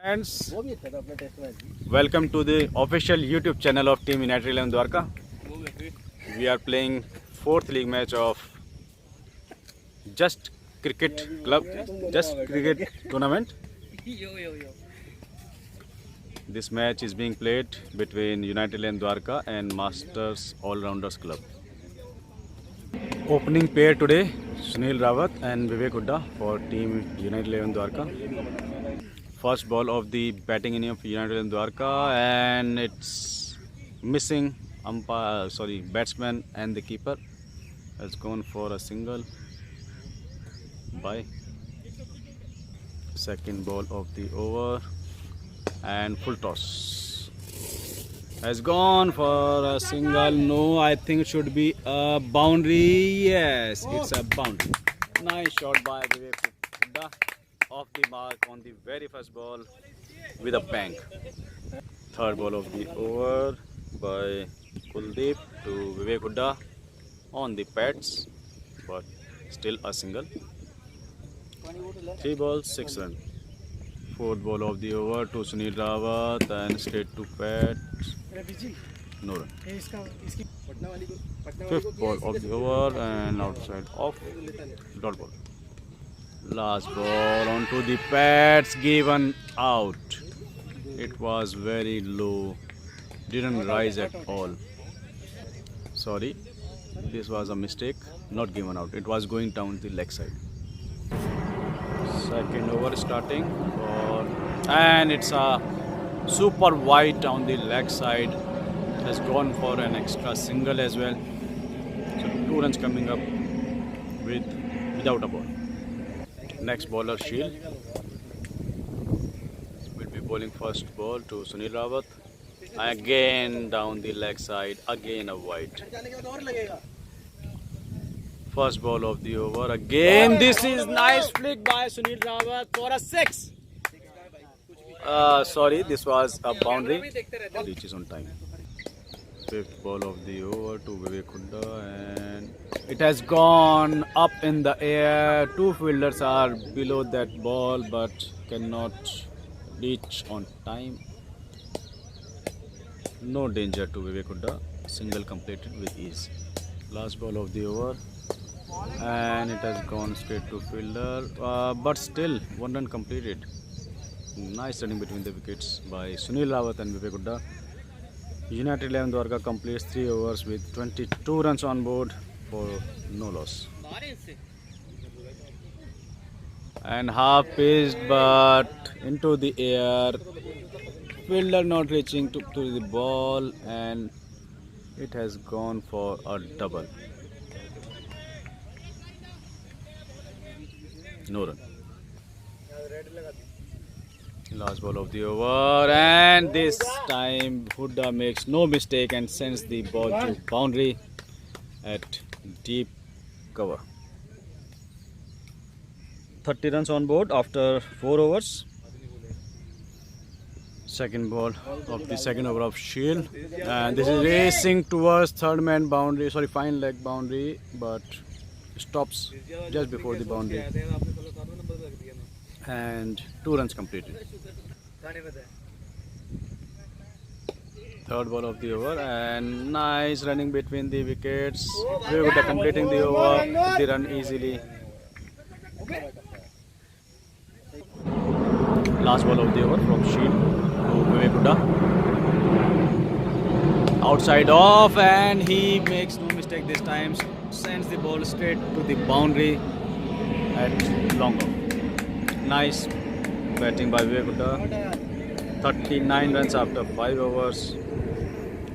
Friends, welcome to the official YouTube channel of Team United 11 Dwarka. We are playing fourth league match of Just Cricket Club, Just Cricket Tournament. This match is being played between United 11 Dwarka and Masters All-Rounders Club. Opening pair today, Sunil Rawat and Vivek Hooda for Team United 11 Dwarka. First ball of the batting inning of United 11 Dwarka, and it's missing batsman, and the keeper has gone for a single by second ball of the over, and full toss has gone for a single. No, I think it should be a boundary. Yes, it's a boundary. Nice shot by Vivek Hooda, off the mark on the very first ball with a bang. Third ball of the over by Kuldeep to Vivek Hooda on the pads, but still a single. 3 balls, 6 runs. Fourth ball of the over to Sunil Rawat and straight to pads. No run. Fifth ball of the over and outside off. Dot ball. Last ball onto the pads, given out. It was very low, didn't rise at all. Sorry, this was a mistake, not given out. It was going down the leg side. Second over starting and it's a super wide down the leg side. Has gone for an extra single as well. So 2 runs coming up without a ball. Next bowler Shield will be bowling first ball to Sunil Rawat. Again down the leg side, again a wide. First ball of the over again. This is nice flick by Sunil Rawat for a 6. Sorry, this was a boundary. Reaches on time. Fifth ball of the over to Vivek Hooda, and it has gone up in the air. 2 fielders are below that ball but cannot reach on time. No danger to Vivek Hooda. Single completed with ease. Last ball of the over, and it has gone straight to fielder, but still 1 run completed. Nice running between the wickets by Sunil Rawat and Vivek Hooda. United 11 Dwarka completes 3 overs with 22 runs on board for no loss. And half pitched but into the air. Fielder not reaching to the ball, and it has gone for a double. No run. Last ball of the over, and this time Hooda makes no mistake and sends the ball to boundary at deep cover. 30 runs on board after 4 overs. Second ball of the second over of Shield, and this is racing towards third man boundary, fine leg boundary, but stops just before the boundary, and 2 runs completed. Third ball of the over, and nice running between the wickets. Vivek Hooda completing the over with the run easily. Last ball of the over from Shield to Vivek Hooda. Outside off, and he makes no mistake this time. Sends the ball straight to the boundary at long off. Nice batting by Vivek Hooda. 39 runs after 5 overs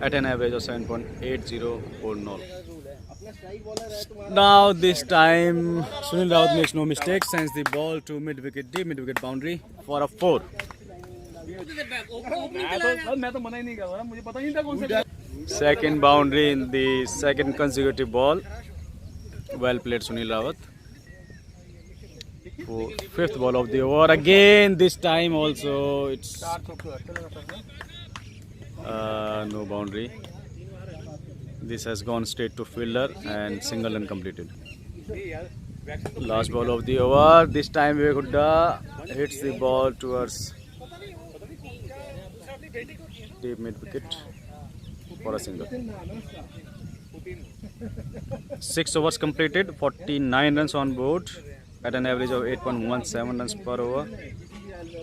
at an average of 7.80 for 0. Now this time Sunil Rawat makes no mistake, sends the ball to mid-wicket, deep mid-wicket boundary for a 4. Second boundary in the second consecutive ball. Well played Sunil Rawat. Fifth ball of the over again. This time also it's no boundary. This has gone straight to fielder and single run completed. Last ball of the over. This time Vivek Hooda hits the ball towards deep mid wicket for a single. 6 overs completed, 49 runs on board at an average of 8.17 runs per over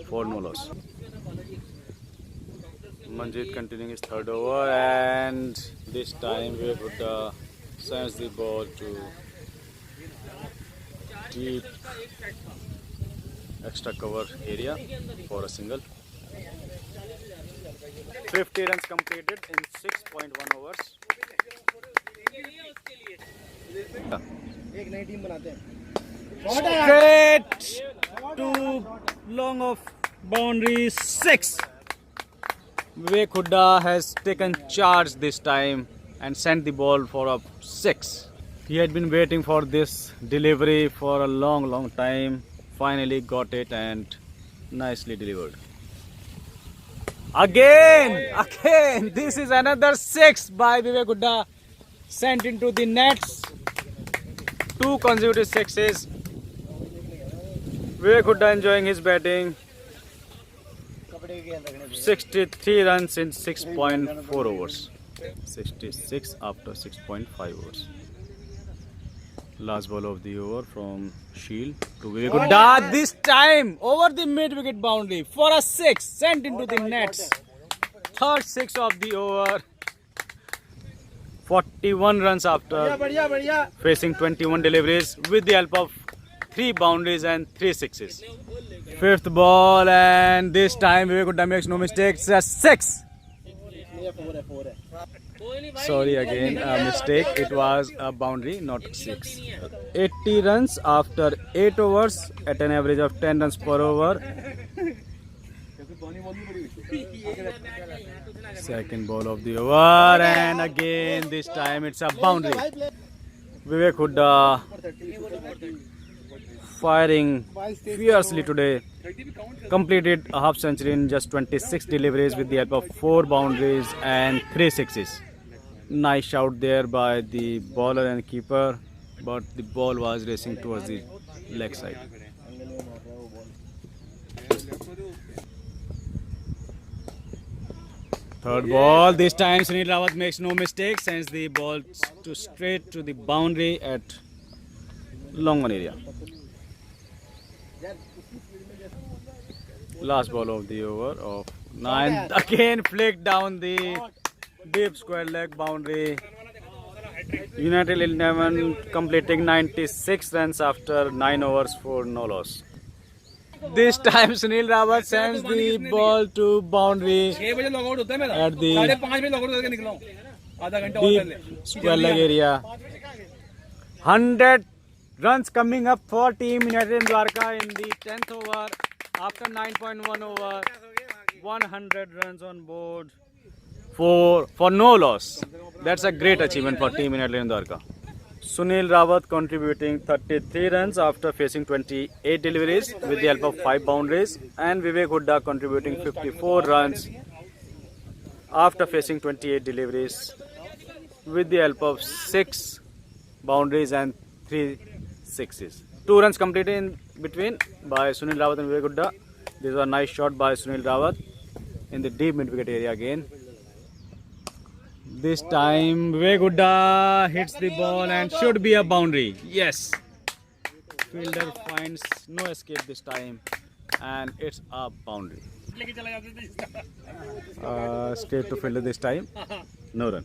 for no loss. Manjeet continuing his third over, and this time we would sends the ball to deep extra cover area for a single. 50 runs completed in 6.1 overs. Straight to long of boundary 6. Vivek Hooda has taken charge this time and sent the ball for a 6. He had been waiting for this delivery for a long time. Finally got it and nicely delivered. Again, this is another 6 by Vivek Hooda, sent into the nets. 2 consecutive 6s. Vivek Hooda enjoying his batting. 63 runs in 6.4 overs. 66 after 6.5 overs. Last ball of the over from Shield to Vivek Hooda. This time over the mid wicket boundary for a 6, sent into the nets. Third 6 of the over. 41 runs after facing 21 deliveries with the help of 3 boundaries and 3 sixes. Fifth ball, and this time Vivek Hooda makes no mistakes. A 6. Sorry, again a mistake. It was a boundary, not 6. 80 runs after 8 overs at an average of 10 runs per over. Second ball of the over, and again this time it's a boundary. Vivek Hooda firing fiercely today. Completed a half century in just 26 deliveries with the help of 4 boundaries and 3 sixes. Nice shot there by the bowler and keeper, but the ball was racing towards the leg side. Third ball, this time Sunil Rawat makes no mistake, sends the ball straight to the boundary at long on area. Last ball of the over of 9, again flicked down the deep square leg boundary. United 11 completing 96 runs after 9 overs for no loss. This time Sunil Rawat sends the ball to boundary at the deep square leg area. 100 runs coming up for Team United Dwarka in the 10th over after 9.1 over. 100 runs on board for no loss. That's a great achievement for Team United Dwarka. Sunil Rawat contributing 33 runs after facing 28 deliveries with the help of 5 boundaries, and Vivek Hooda contributing 54 runs after facing 28 deliveries with the help of 6 boundaries and 3 sixes. 2 runs completed in between by Sunil Rawat and Vivek Hooda. This was a nice shot by Sunil Rawat in the deep mid wicket area again. This time Vivek Hooda hits the ball and should be a boundary. Yes. Fielder finds no escape this time and it's a boundary. Straight to fielder this time. No run.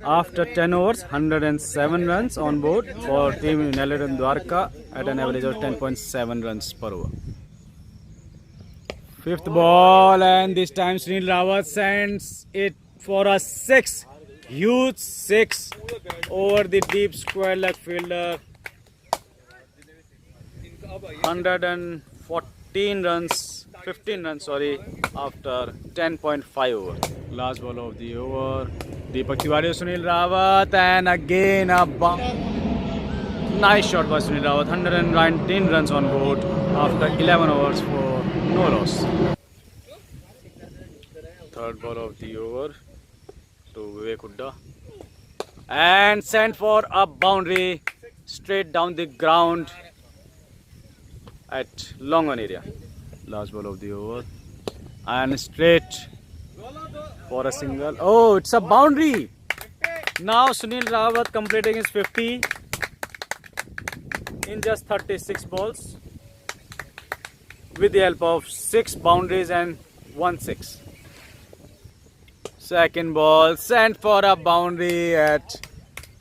After 10 overs, 107 runs on board for Team United Dwarka at an average of 10.7 runs per over. Fifth ball, and this time Sunil Rawat sends it for a 6. Huge 6 over the deep square leg fielder. 114 runs, 15 runs sorry, after 10.5 over. Last ball of the over. Deepak Tiwari, Sunil Rawat, and again a nice shot by Sunil Rawat. 119 runs on board after 11 overs for no loss. Third ball of the over to Vivek Hooda and sent for a boundary straight down the ground at long on area. Last ball of the over and straight for a single. Oh, it's a boundary. Now Sunil Rawat completing his 50 in just 36 balls with the help of 6 boundaries and 1 6. Second ball sent for a boundary at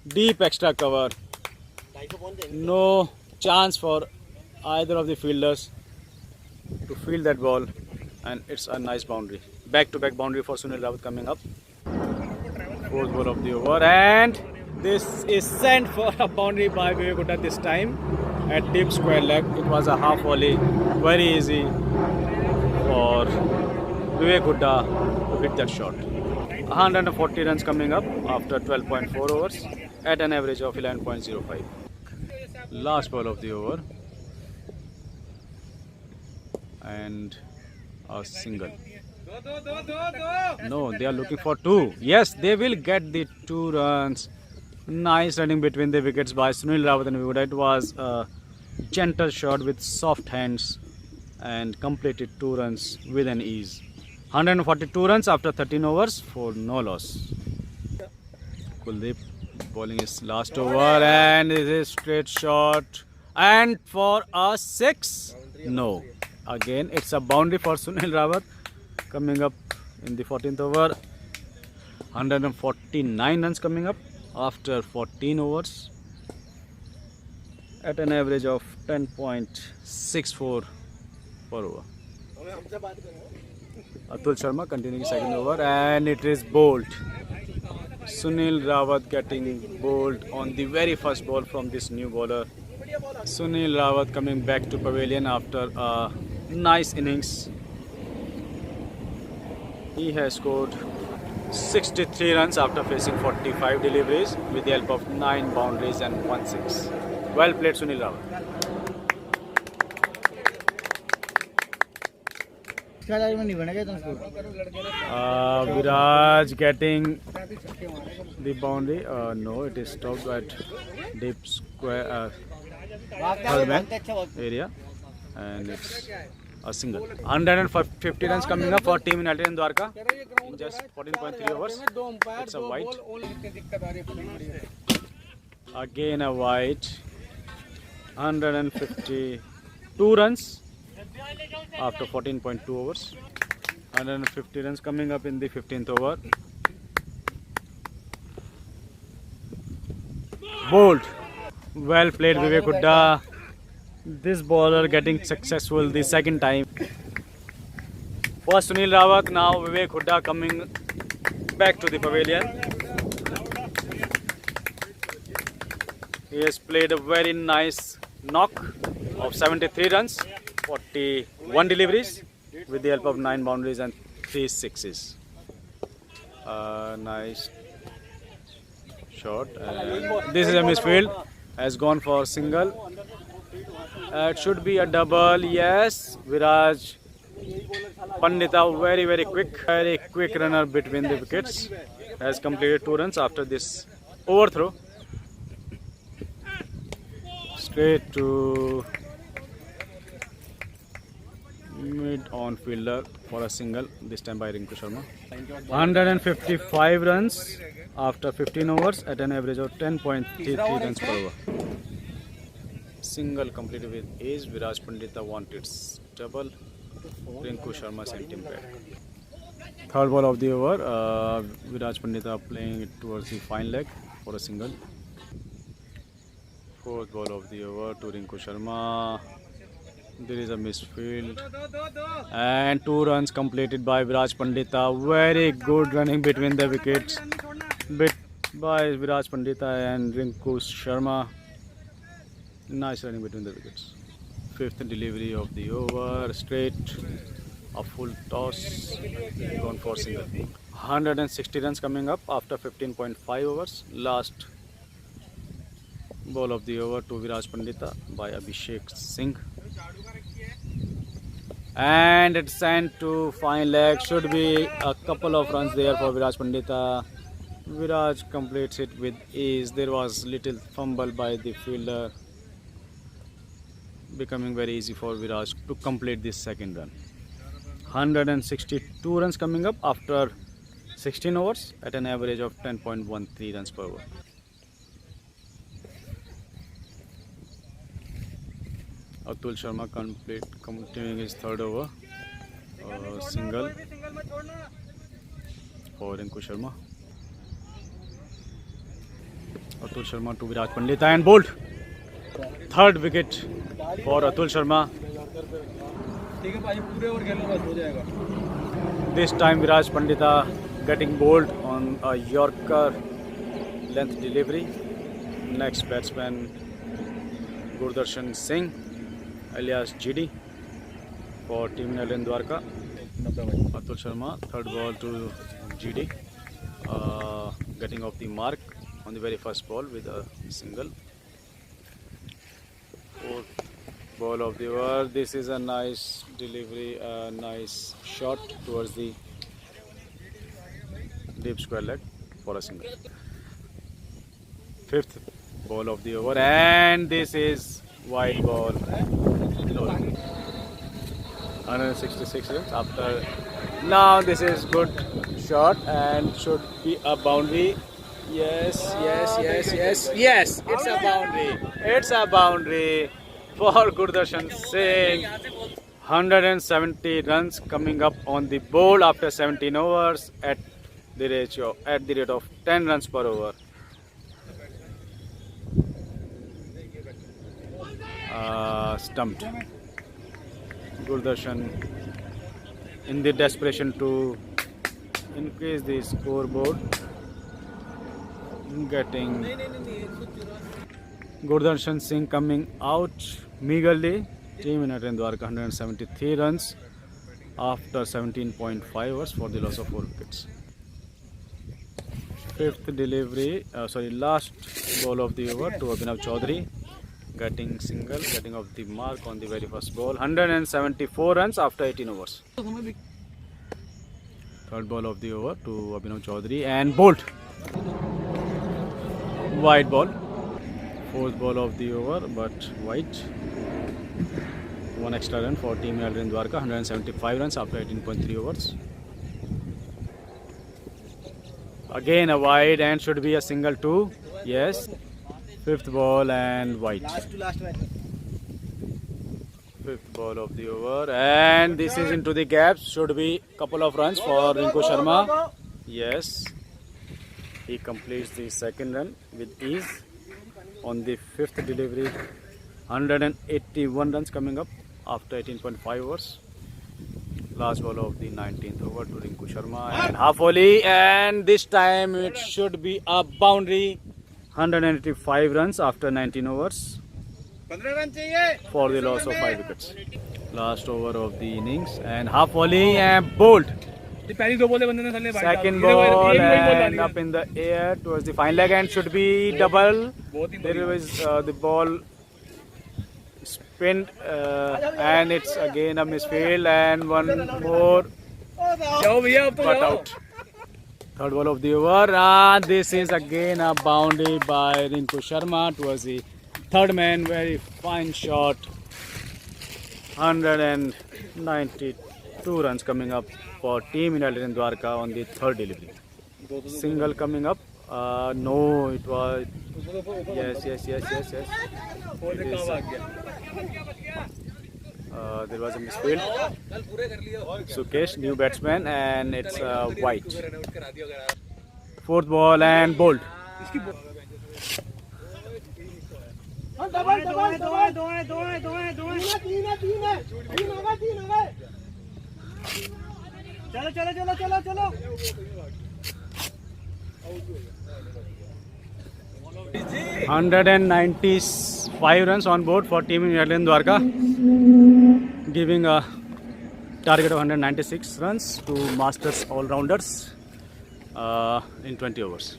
deep extra cover. No chance for either of the fielders to field that ball, and it's a nice boundary. Back to back boundary for Sunil Rawat coming up. Fourth ball of the over, and this is sent for a boundary by Vivek Hooda this time at deep square leg. It was a half volley, very easy for Vivek Hooda to hit that shot. 140 runs coming up after 12.4 overs at an average of 11.05. Last ball of the over, and a single. No, they are looking for 2. Yes, they will get the 2 runs. Nice running between the wickets by Sunil Rawat and Vivek Hooda. It was a gentle shot with soft hands and completed 2 runs with an ease. 142 runs after 13 overs for no loss. Kuldeep bowling his last over, and it is straight shot, and for a 6. No, again it's a boundary for Sunil Rawat coming up in the 14th over. 149 runs coming up after 14 overs at an average of 10.64 per over. Atul Sharma continuing second over, and it is bowled. Sunil Rawat getting bowled on the very first ball from this new bowler. Sunil Rawat coming back to pavilion after a nice innings. He has scored 63 runs after facing 45 deliveries with the help of 9 boundaries and 1 6. Well played, Sunil Rawat. Viraj getting the boundary. No, it is stopped at deep square third man area, and it's a single. 150 runs coming up for Team United in Dwarka in just 14.3 overs. It's a white. Again a white. 152 runs after 14.2 overs. 150 runs coming up in the 15th over. Bowled. Well played, Vivek Hooda. This bowler getting successful the second time. First Sunil Rawat, now Vivek Hooda coming back to the pavilion. He has played a very nice knock of 73 runs, 41 deliveries with the help of 9 boundaries and 3 sixes. Nice shot. This is a misfield. Has gone for single. It should be a double. Yes, Viraj Pandita, very quick runner between the wickets, has completed 2 runs after this overthrow. Straight to mid-on fielder for a single, this time by Rinku Sharma. 155 runs after 15 overs at an average of 10.33 runs per over. Single completed with ace. Viraj Pandita wanted double. Rinku Sharma sent him back. Third ball of the over. Viraj Pandita playing it towards the fine leg for a single. Fourth ball of the over to Rinku Sharma. There is a misfield, and 2 runs completed by Viraj Pandita. Very good running between the wickets by Viraj Pandita and Rinku Sharma. Nice running between the wickets. Fifth delivery of the over, straight, a full toss, gone for single. 160 runs coming up after 15.5 overs. Last ball of the over to Viraj Pandita by Abhishek Singh. And it's sent to fine leg. Should be a couple of runs there for Viraj Pandita. Viraj completes it with ease. There was little fumble by the fielder, becoming very easy for Viraj to complete this second run. 162 runs coming up after 16 overs at an average of 10.13 runs per over. Atul Sharma continuing his third over. Single for Rinku Sharma. Atul Sharma to Viraj Pandita and bowled. Third wicket for Atul Sharma. This time Viraj Pandita getting bowled on a Yorker length delivery. Next batsman Gurdarshan Singh alias GD for Team India Dwarka. Atul Sharma, third ball to GD, getting off the mark on the very first ball with a single. Fourth ball of the over. This is a nice delivery, a nice shot towards the deep square leg for a single. Fifth ball of the over, and this is wide ball. 166 runs after. Now this is good shot and should be a boundary. Yes, it's a boundary. It's a boundary for Gurdarshan Singh. 170 runs coming up on the board after 17 overs at the rate of 10 runs per over. Stumped. Gurdarshan in the desperation to increase the scoreboard, getting Gurdarshan Singh coming out meagerly. Team India Dwarka 173 runs after 17.5 overs for the loss of 4 wickets. Last ball of the over to Abhinav Chaudhary, getting single, getting off the mark on the very first ball. 174 runs after 18 overs. Third ball of the over to Abhinav Chaudhary and bowled. Wide ball. Fourth ball of the over, but wide. One extra run for Team India Dwarka. 175 runs after 18.3 overs. Again a wide and should be a single too. Yes. Fifth ball and wide. Fifth ball of the over, and this is into the gaps. Should be couple of runs for Rinku Sharma. Yes, he completes the second run with ease on the fifth delivery. 181 runs coming up after 18.5 overs. Last ball of the 19th over to Rinku Sharma and half volley, and this time it should be a boundary. 185 runs after 19 overs for the loss of 5 wickets. Last over of the innings and half volley and bowled. Second ball and up in the air towards the fine leg and should be double. There is the ball spinned and it's again a misfield and one more but out. Third ball of the over, and this is again a boundary by Rinku Sharma towards the third man. Very fine shot. 192 runs coming up for Team India Dwarka on the third delivery. Single coming up. No, it was. Yes. There was a misfield. Sukesh, new batsman, and it's white. Fourth ball and bowled. चलो 195 runs on board for Team India Dwarka, giving a target of 196 runs to Masters all-rounders in 20 overs.